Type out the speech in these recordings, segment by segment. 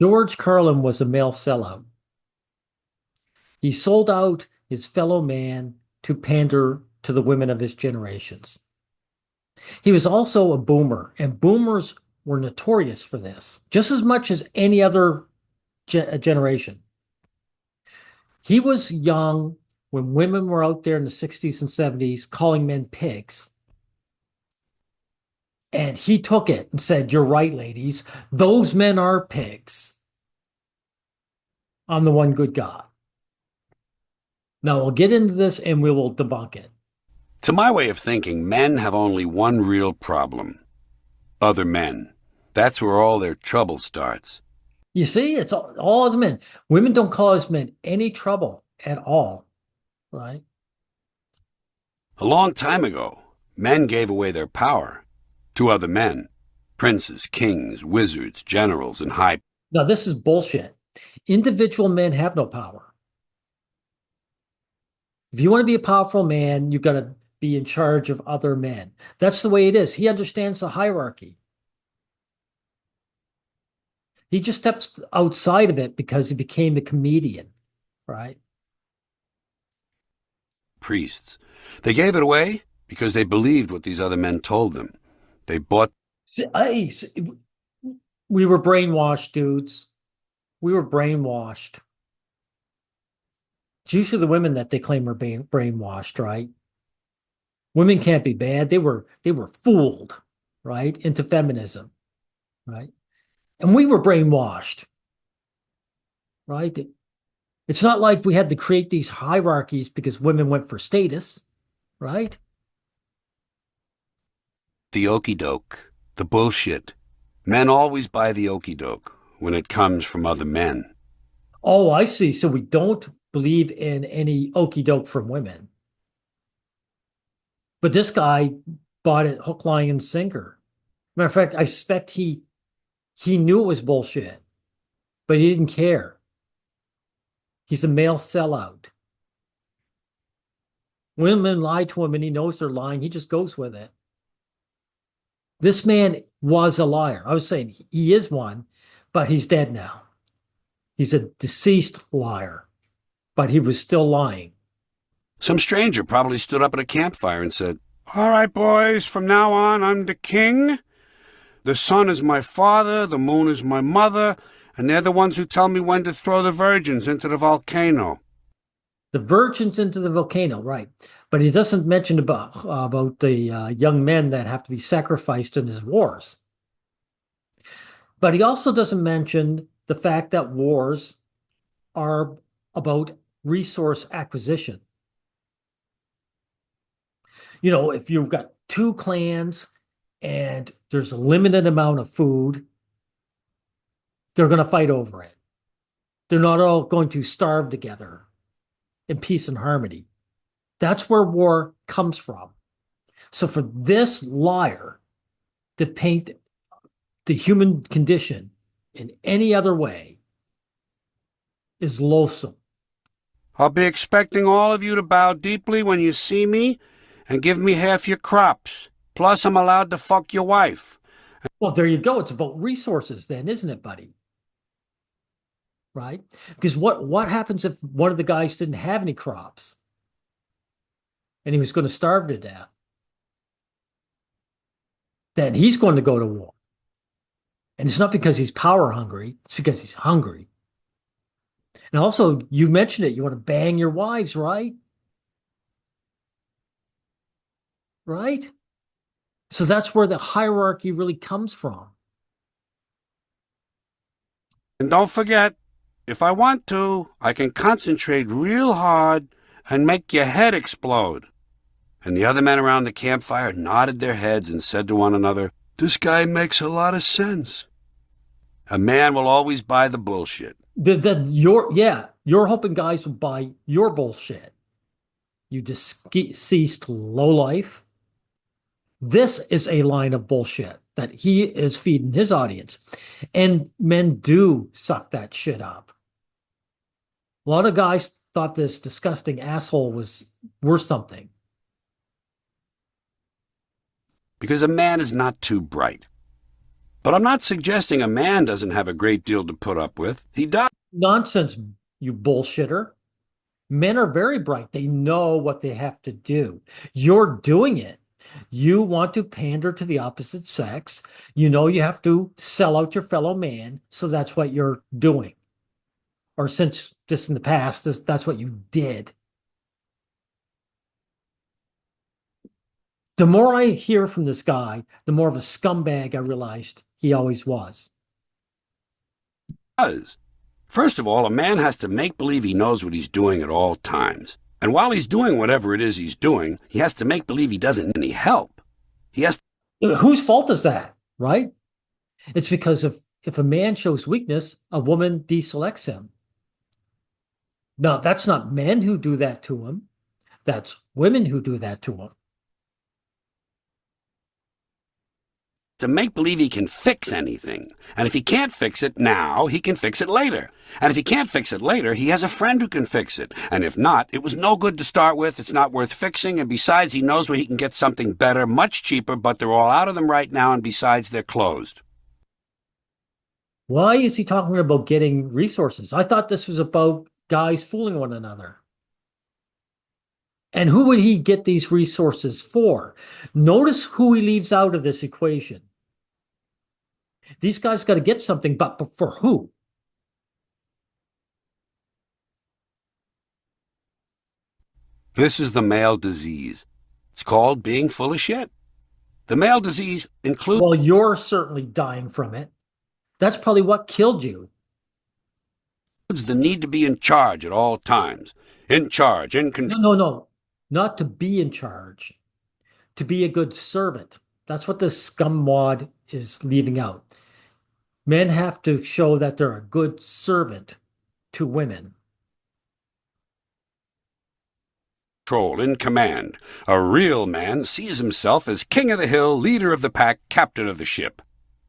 George Carlin was a male sellout. He sold out his fellow man to pander to the women of his generations. He was also a boomer, and boomers were notorious for this, just as much as any other generation. He was young when women were out there in the 60s and 70s calling men pigs. And he took it and said, "You're right, ladies. Those men are pigs. I'm the one good God." Now we'll get into this and we will debunk it. To my way of thinking, men have only one real problem: other men. That's where all their trouble starts. You see, it's all of the men. Women don't cause men any trouble at all, right? A long time ago, men gave away their power to other men: princes, kings, wizards, generals, and high. Now, this is bullshit. Individual men have no power. If you want to be a powerful man, you got to be in charge of other men. That's the way it is. He understands the hierarchy. He just steps outside of it because he became a comedian, right? Priests. They gave it away because they believed what these other men told them. They bought. Hey, we were brainwashed, dudes. We were brainwashed. It's usually the women that they claim are being brainwashed, right? Women can't be bad. They were fooled, right, into feminism, right? And we were brainwashed, right? It's not like we had to create these hierarchies because women went for status, right? The okey doke, the bullshit. Men always buy the okey doke when it comes from other men. Oh, I see. So we don't believe in any okey doke from women. But this guy bought it hook, line, and sinker. Matter of fact, I suspect he knew it was bullshit, but he didn't care. He's a male sellout. Women lie to him and he knows they're lying. He just goes with it. This man was a liar. I was saying he is one, but he's dead now. He's a deceased liar, but he was still lying. Some stranger probably stood up at a campfire and said, "All right, boys, from now on, I'm the king. The sun is my father, the moon is my mother, and they're the ones who tell me when to throw the virgins into the volcano." The virgins into the volcano, right? But he doesn't mention about the young men that have to be sacrificed in his wars. But he also doesn't mention the fact that wars are about resource acquisition. You know, if you've got two clans and there's a limited amount of food, they're going to fight over it. They're not all going to starve together in peace and harmony. That's where war comes from. So for this liar to paint the human condition in any other way is loathsome. "I'll be expecting all of you to bow deeply when you see me and give me half your crops. Plus, I'm allowed to fuck your wife." Well, there you go. It's about resources then, isn't it, buddy? Right? Because what happens if one of the guys didn't have any crops and he was going to starve to death? Then he's going to go to war. And it's not because he's power hungry, it's because he's hungry. And also, you mentioned it, you want to bang your wives, right? Right? So that's where the hierarchy really comes from. And don't forget, if I want to, I can concentrate real hard and make your head explode. And the other men around the campfire nodded their heads and said to one another, "This guy makes a lot of sense." A man will always buy the bullshit. You're hoping guys will buy your bullshit. You deceased lowlife. This is a line of bullshit that he is feeding his audience. And men do suck that shit up. A lot of guys thought this disgusting asshole was worth something. Because a man is not too bright. But I'm not suggesting a man doesn't have a great deal to put up with. He does. Nonsense, you bullshitter. Men are very bright. They know what they have to do. You're doing it. You want to pander to the opposite sex. You know you have to sell out your fellow man. So that's what you're doing. Or since this in the past, that's what you did. The more I hear from this guy, the more of a scumbag I realized he always was. First of all, a man has to make believe he knows what he's doing at all times. And while he's doing whatever it is he's doing, he has to make believe he doesn't need any help. He has Whose fault is that, right? It's because if a man shows weakness, a woman deselects him. No, that's not men who do that to him. That's women who do that to him. to make believe he can fix anything. And if he can't fix it now, he can fix it later. And if he can't fix it later, he has a friend who can fix it. And if not, it was no good to start with, it's not worth fixing, and besides, he knows where he can get something better, much cheaper, but they're all out of them right now, and besides, they're closed. Why is he talking about getting resources? I thought this was about guys fooling one another. And who would he get these resources for? Notice who he leaves out of this equation. These guys got to get something, but for who? This is the male disease. It's called being full of shit. The male disease includes... Well, you're certainly dying from it. That's probably what killed you. the need to be in charge at all times. In charge, in control. No. Not to be in charge. To be a good servant. That's what this scumwad is leaving out. Men have to show that they're a good servant to women. In command. A real man sees himself as king of the hill, leader of the pack, captain of the ship.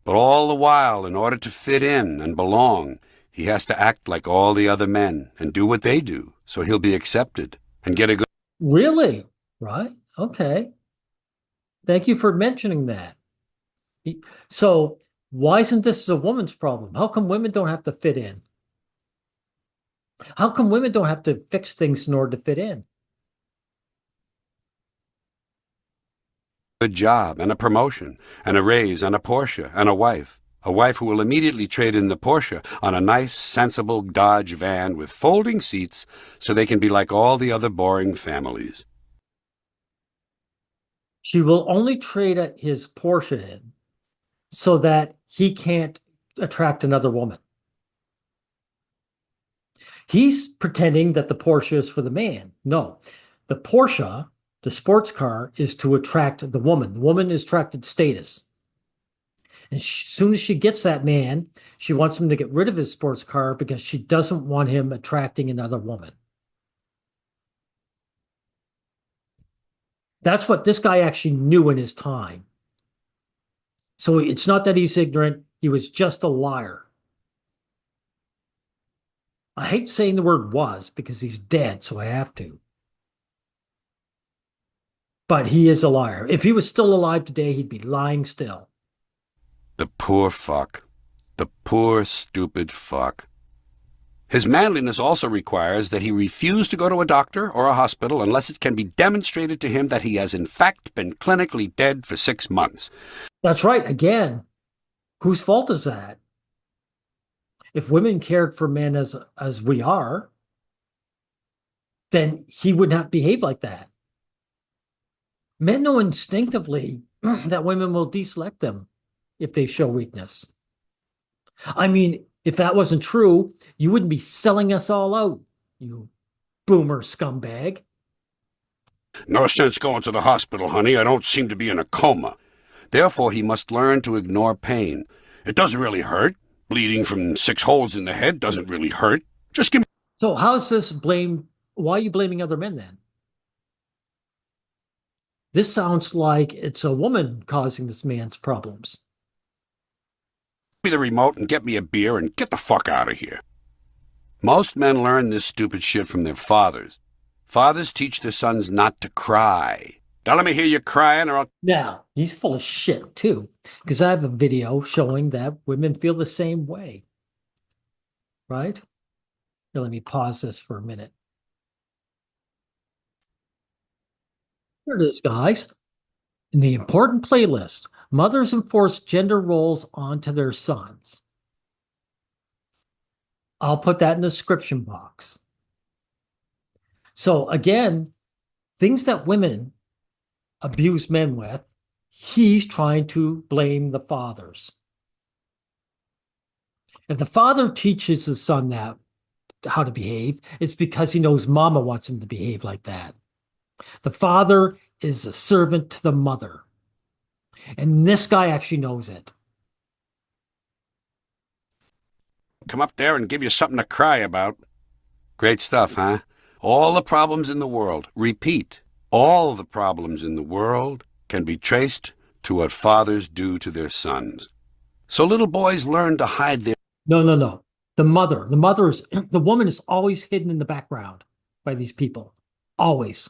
But all the while, in order to fit in and belong, he has to act like all the other men and do what they do, so he'll be accepted and get a good... Really? Right? Okay. Thank you for mentioning that. So, why isn't this a woman's problem? How come women don't have to fit in? How come women don't have to fix things in order to fit in? good job and a promotion and a raise and a Porsche and a wife who will immediately trade in the Porsche on a nice, sensible Dodge van with folding seats so they can be like all the other boring families. She will only trade his Porsche in so that he can't attract another woman. He's pretending that the Porsche is for the man. No, the Porsche, the sports car, is to attract the woman. The woman is attracted status. And as soon as she gets that man, she wants him to get rid of his sports car because she doesn't want him attracting another woman. That's what this guy actually knew in his time. So it's not that he's ignorant. He was just a liar. I hate saying the word was because he's dead, so I have to. But he is a liar. If he was still alive today, he'd be lying still. The poor fuck. The poor, stupid fuck. His manliness also requires that he refuse to go to a doctor or a hospital unless it can be demonstrated to him that he has in fact been clinically dead for 6 months. That's right. Again, whose fault is that? If women cared for men as we are, then he would not behave like that. Men know instinctively that women will deselect them if they show weakness. I mean, if that wasn't true, you wouldn't be selling us all out, you boomer scumbag. No sense going to the hospital, honey. I don't seem to be in a coma. Therefore, he must learn to ignore pain. It doesn't really hurt. Bleeding from 6 holes in the head doesn't really hurt. Just give me... So how's this blame? Why are you blaming other men then? This sounds like it's a woman causing this man's problems. the remote and get me a beer and get the fuck out of here. Most men learn this stupid shit from their fathers. Fathers teach their sons not to cry. Now let me hear you crying or I'll Now, he's full of shit too, because I have a video showing that women feel the same way, right? Here, let me pause this for a minute. Here it is, guys. In the important playlist, mothers enforce gender roles onto their sons. I'll put that in the description box. So again, things that women abuse men with, he's trying to blame the fathers. If the father teaches his son that how to behave, it's because he knows mama wants him to behave like that. The father is a servant to the mother. And this guy actually knows it. come up there and give you something to cry about. Great stuff, huh? All the problems in the world, repeat, all the problems in the world can be traced to what fathers do to their sons. So little boys learn to hide their No, no, no. The mother is, the woman is always hidden in the background by these people. Always.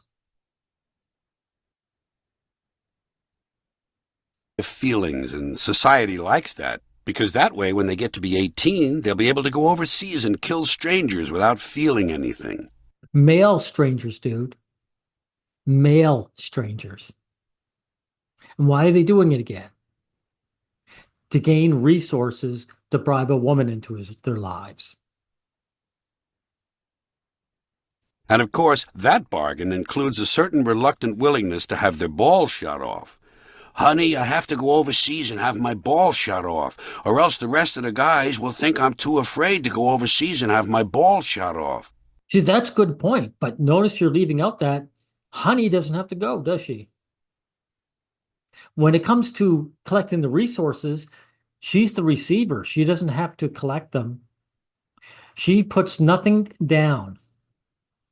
feelings, and society likes that. Because that way, when they get to be 18, they'll be able to go overseas and kill strangers without feeling anything. Male strangers, dude. Male strangers. And why are they doing it again? To gain resources to bribe a woman into their lives. And of course, that bargain includes a certain reluctant willingness to have their balls shot off. Honey, I have to go overseas and have my balls shot off, or else the rest of the guys will think I'm too afraid to go overseas and have my balls shot off. See, that's a good point, but notice you're leaving out that honey doesn't have to go, does she? When it comes to collecting the resources, she's the receiver. She doesn't have to collect them. She puts nothing down,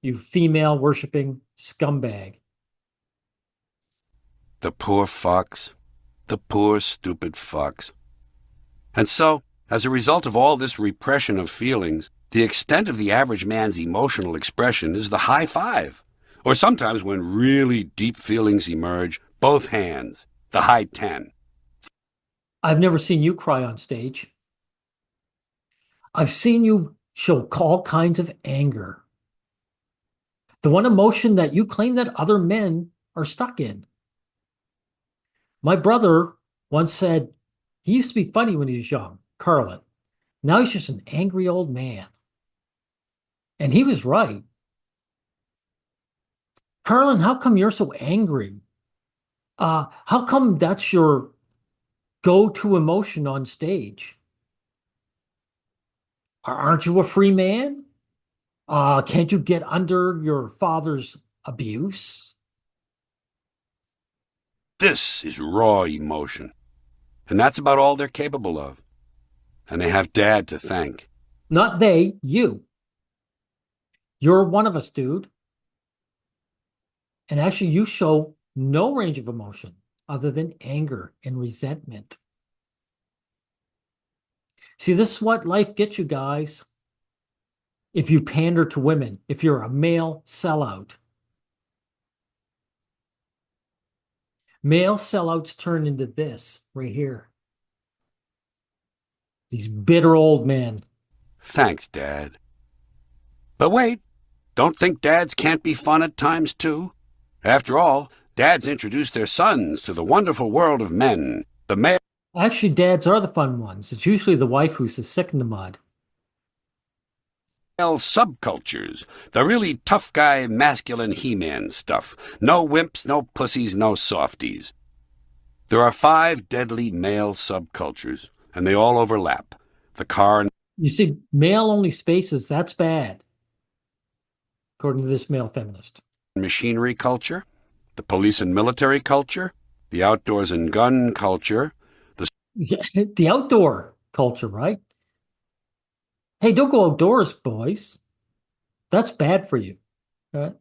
you female worshipping scumbag. The poor fucks. The poor stupid fucks. And so, as a result of all this repression of feelings, the extent of the average man's emotional expression is the high five. Or sometimes when really deep feelings emerge, both hands, the high 10. I've never seen you cry on stage. I've seen you show all kinds of anger. The one emotion that you claim that other men are stuck in. My brother once said he used to be funny when he was young, Carlin. Now he's just an angry old man. And he was right. Carlin, how come you're so angry? How come that's your go-to emotion on stage? Aren't you a free man? Can't you get under your father's abuse? This is raw emotion. And that's about all they're capable of. And they have Dad to thank. Not they, you. You're one of us, dude. And actually, you show no range of emotion other than anger and resentment. See, this is what life gets you guys. If you pander to women, if you're a male sellout. Male sellouts turn into this right here. These bitter old men. Thanks, Dad. But wait, don't think dads can't be fun at times, too. After all, dads introduce their sons to the wonderful world of men. The male Actually, dads are the fun ones. It's usually the wife who's the sick in the mud. subcultures, the really tough guy, masculine He-Man stuff. No wimps, no pussies, no softies. There are 5 deadly male subcultures, and they all overlap. The car and You see, male-only spaces, that's bad, according to this male feminist. machinery culture, the police and military culture, the outdoors and gun culture, The outdoor culture, right? Hey, don't go outdoors, boys. That's bad for you. Right?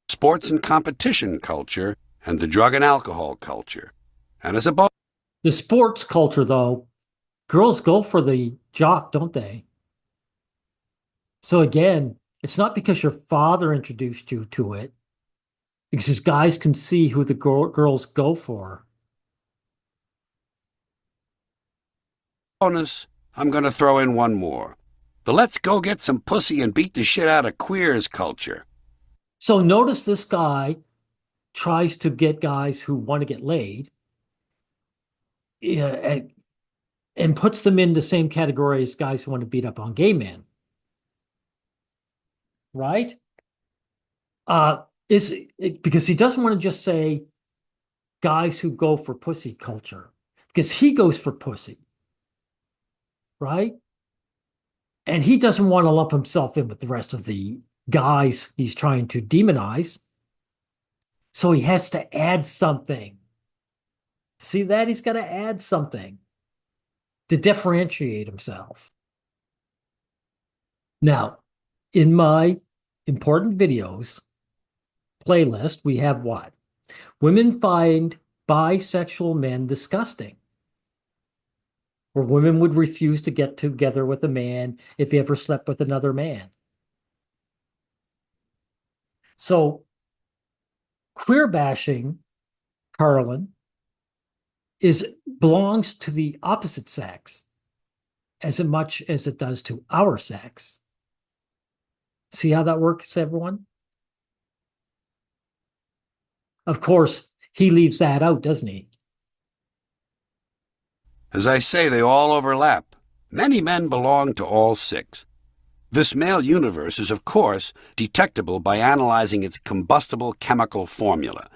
sports and competition culture, and the drug and alcohol culture. And as a bonus, The sports culture, though, girls go for the jock, don't they? So again, it's not because your father introduced you to it. because guys can see who the girls go for. Bonus, I'm going to throw in one more. The let's go get some pussy and beat the shit out of queers culture. So notice this guy tries to get guys who want to get laid, and, puts them in the same category as guys who want to beat up on gay men, right? Is it, because he doesn't want to just say guys who go for pussy culture, because he goes for pussy, right? And he doesn't want to lump himself in with the rest of the guys he's trying to demonize. So he has to add something. See that? He's got to add something to differentiate himself. Now, in my important videos playlist, we have what? Women find bisexual men disgusting, where women would refuse to get together with a man if he ever slept with another man. So, queer bashing, Carlin, belongs to the opposite sex as much as it does to our sex. See how that works, everyone? Of course, he leaves that out, doesn't he? As I say, they all overlap. Many men belong to all six. This male universe is, of course, detectable by analyzing its combustible chemical formula: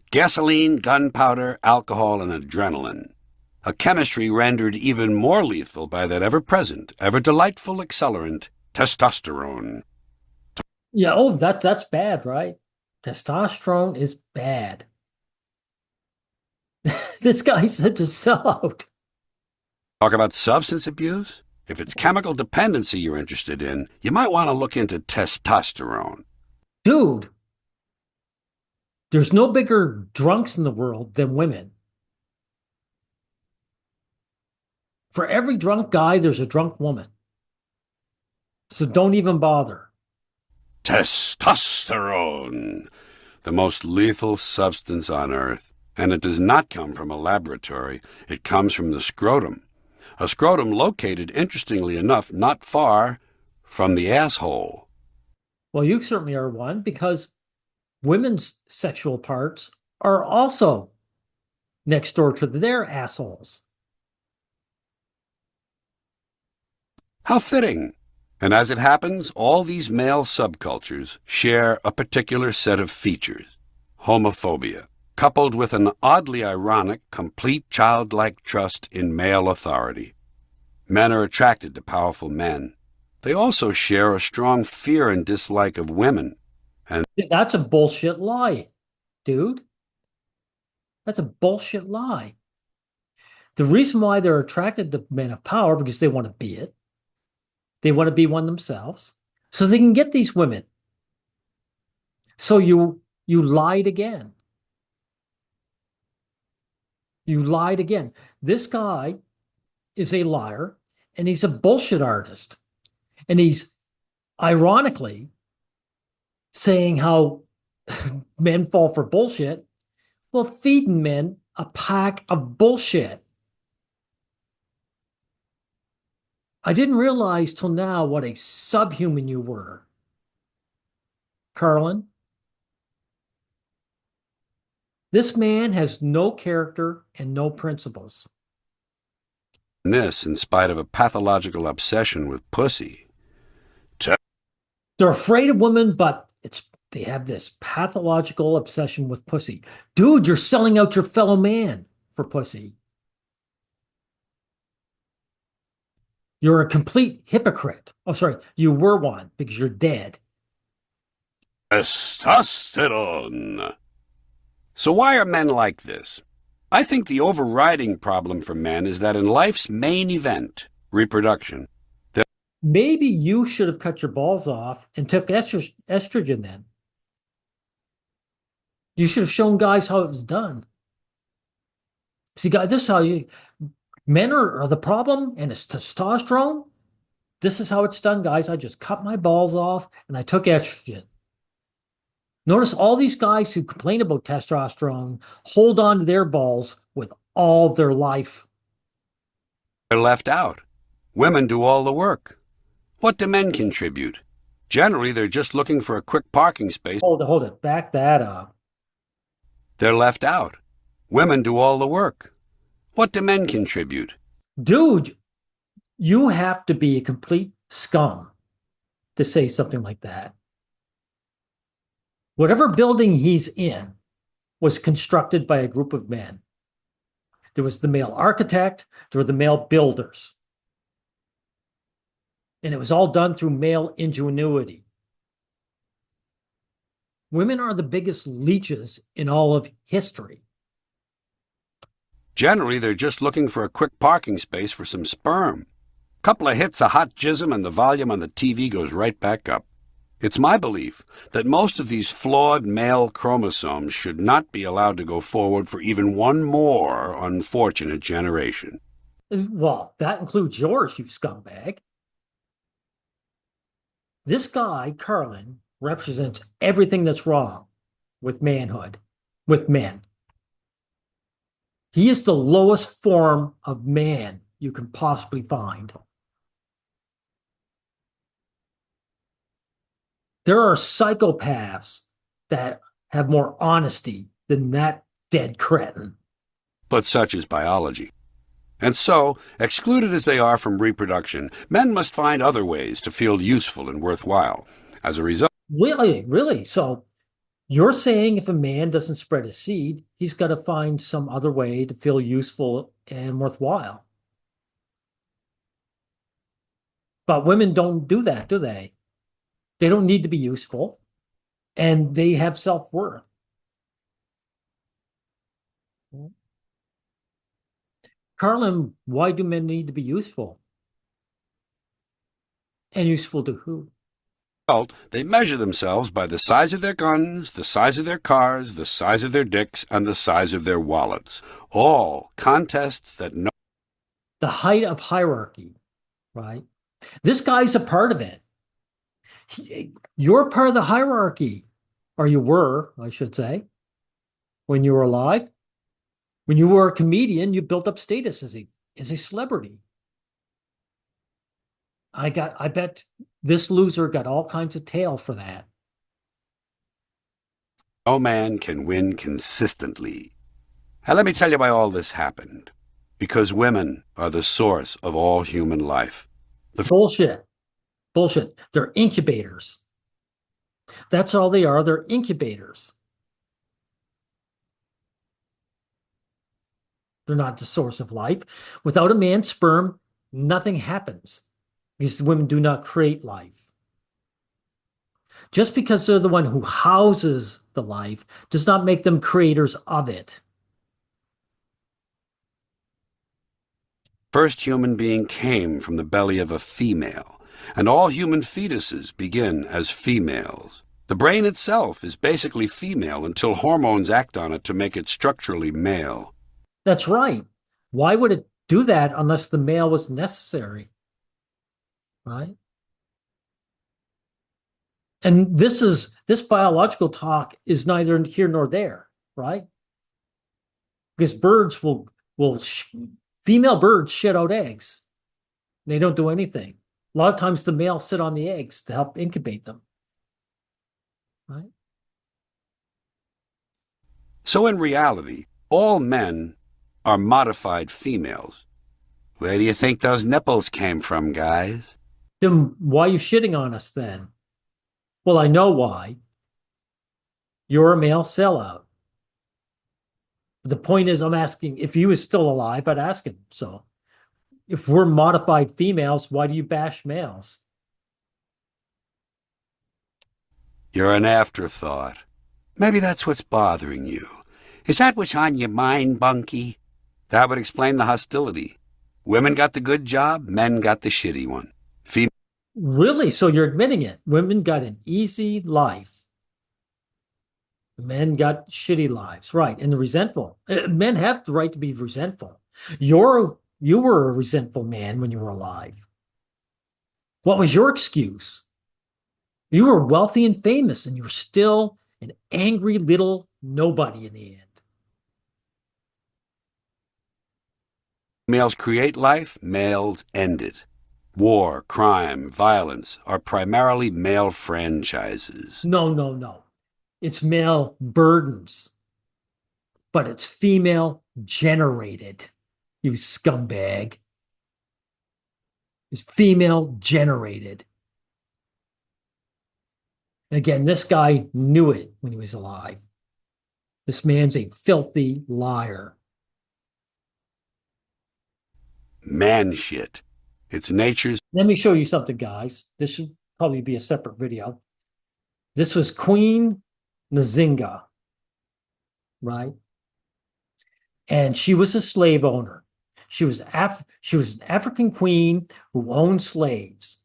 gasoline, gunpowder, alcohol, and adrenaline. A chemistry rendered even more lethal by that ever-present, ever-delightful accelerant, testosterone. Yeah, oh, that's bad, right? Testosterone is bad. This guy said to sell out. Talk about substance abuse? If it's chemical dependency you're interested in, you might want to look into testosterone. Dude, there's no bigger drunks in the world than women. For every drunk guy, there's a drunk woman. So don't even bother. Testosterone, the most lethal substance on Earth. And it does not come from a laboratory. It comes from the scrotum. A scrotum located, interestingly enough, not far from the asshole. Well, you certainly are one because women's sexual parts are also next door to their assholes. How fitting! And as it happens, all these male subcultures share a particular set of features: homophobia, coupled with an oddly ironic, complete childlike trust in male authority. Men are attracted to powerful men. They also share a strong fear and dislike of women. And That's a bullshit lie, dude. That's a bullshit lie. The reason why they're attracted to men of power because they want to be it. They want to be one themselves, so they can get these women. So you lied again. You lied again. This guy is a liar and he's a bullshit artist. And he's ironically saying how men fall for bullshit. Well, feeding men a pack of bullshit. I didn't realize till now what a subhuman you were, Carlin. This man has no character and no principles. this in spite of a pathological obsession with pussy. They're afraid of women, but they have this pathological obsession with pussy. Dude, you're selling out your fellow man for pussy. You're a complete hypocrite. Oh, sorry, you were one because you're dead. Testosterone. So why are men like this? I think the overriding problem for men is that in life's main event, reproduction, Maybe you should have cut your balls off and took estrogen then. You should have shown guys how it was done. See, guys, this is how men are the problem and it's testosterone. This is how it's done, guys. I just cut my balls off and I took estrogen. Notice all these guys who complain about testosterone hold on to their balls with all their life. They're left out. Women do all the work. What do men contribute? Generally, they're just looking for a quick parking space. Hold it. Back that up. They're left out. Women do all the work. What do men contribute? Dude, you have to be a complete scum to say something like that. Whatever building he's in was constructed by a group of men. There was the male architect, there were the male builders. And it was all done through male ingenuity. Women are the biggest leeches in all of history. Generally, they're just looking for a quick parking space for some sperm. Couple of hits of hot jism and the volume on the TV goes right back up. It's my belief that most of these flawed male chromosomes should not be allowed to go forward for even one more unfortunate generation. Well, that includes yours, you scumbag. This guy, Carlin, represents everything that's wrong with manhood, with men. He is the lowest form of man you can possibly find. There are psychopaths that have more honesty than that dead cretin. But such is biology. And so, excluded as they are from reproduction, men must find other ways to feel useful and worthwhile. As a result, Really? So you're saying if a man doesn't spread his seed, he's got to find some other way to feel useful and worthwhile. But women don't do that, do they? They don't need to be useful, and they have self-worth. Carlin, why do men need to be useful? And useful to who? they measure themselves by the size of their guns, the size of their cars, the size of their dicks, and the size of their wallets. All contests that no... The height of hierarchy, right? This guy's a part of it. You're part of the hierarchy, or you were, I should say, when you were alive. When you were a comedian, you built up status as a celebrity. I bet this loser got all kinds of tail for that. No man can win consistently. And let me tell you why all this happened. Because women are the source of all human life. Bullshit. They're incubators. That's all they are. They're incubators. They're not the source of life. Without a man's sperm, nothing happens because women do not create life. Just because they're the one who houses the life does not make them creators of it. First human being came from the belly of a female, and all human fetuses begin as females. The brain itself is basically female until hormones act on it to make it structurally male. That's right. Why would it do that unless the male was necessary? Right? And this biological talk is neither here nor there, right? Because female birds shit out eggs. They don't do anything. A lot of times the males sit on the eggs to help incubate them. Right? So in reality, all men are modified females. Where do you think those nipples came from, guys? Then why are you shitting on us then? Well, I know why. You're a male sellout. The point is, I'm asking if he was still alive, I'd ask him. So if we're modified females, why do you bash males? You're an afterthought. Maybe that's what's bothering you. Is that what's on your mind, Bunky? That would explain the hostility. Women got the good job, men got the shitty one. Really? So you're admitting it. Women got an easy life. Men got shitty lives. Right. And the resentful. Men have the right to be resentful. You were a resentful man when you were alive. What was your excuse? You were wealthy and famous, and you were still an angry little nobody in the end. Males create life, males end it. War, crime, violence are primarily male franchises. No, no, no. It's male burdens, but it's female generated, you scumbag. It's female generated. And again, this guy knew it when he was alive. This man's a filthy liar. Man shit. It's nature's Let me show you something, guys. This should probably be a separate video. This was Queen Nzinga, right? And she was a slave owner. She was an African queen who owned slaves.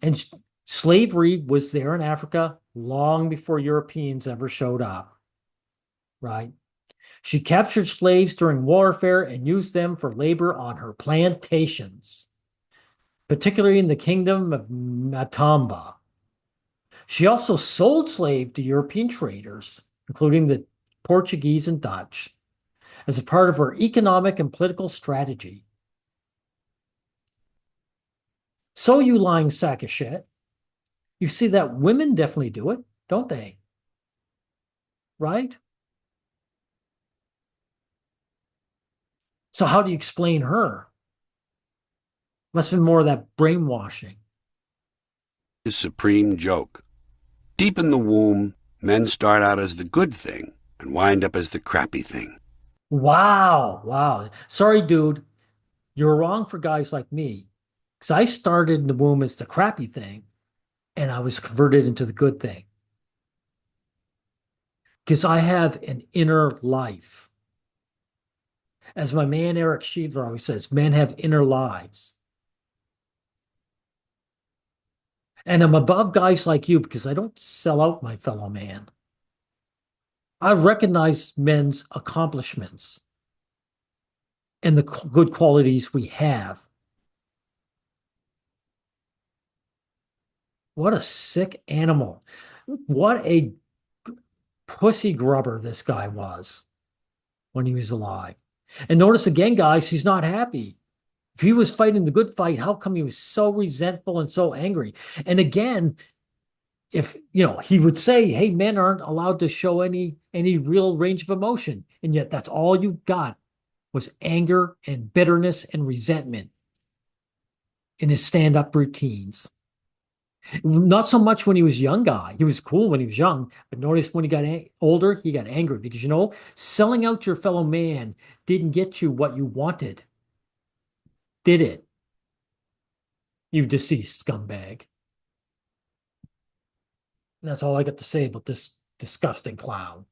And slavery was there in Africa long before Europeans ever showed up, right? She captured slaves during warfare and used them for labor on her plantations, particularly in the kingdom of Matamba. She also sold slaves to European traders, including the Portuguese and Dutch, as a part of her economic and political strategy. So, you lying sack of shit, you see that women definitely do it, don't they? Right? So, how do you explain her? Must have been more of that brainwashing. supreme joke. Deep in the womb, men start out as the good thing and wind up as the crappy thing. Wow. Wow. Sorry, dude. You're wrong for guys like me. Because I started in the womb as the crappy thing and I was converted into the good thing. Because I have an inner life. As my man Eric Sheedler always says, men have inner lives. And I'm above guys like you because I don't sell out my fellow man. I recognize men's accomplishments and the good qualities we have. What a sick animal. What a pussy grubber this guy was when he was alive. And notice again, guys, he's not happy. If he was fighting the good fight, how come he was so resentful and so angry? And again, if he would say, hey, men aren't allowed to show any real range of emotion, and yet that's all you got was anger and bitterness and resentment in his stand-up routines. Not so much when he was a young guy. He was cool when he was young, but notice when he got older, he got angry because selling out your fellow man didn't get you what you wanted, did it? You deceased scumbag. That's all I got to say about this disgusting clown.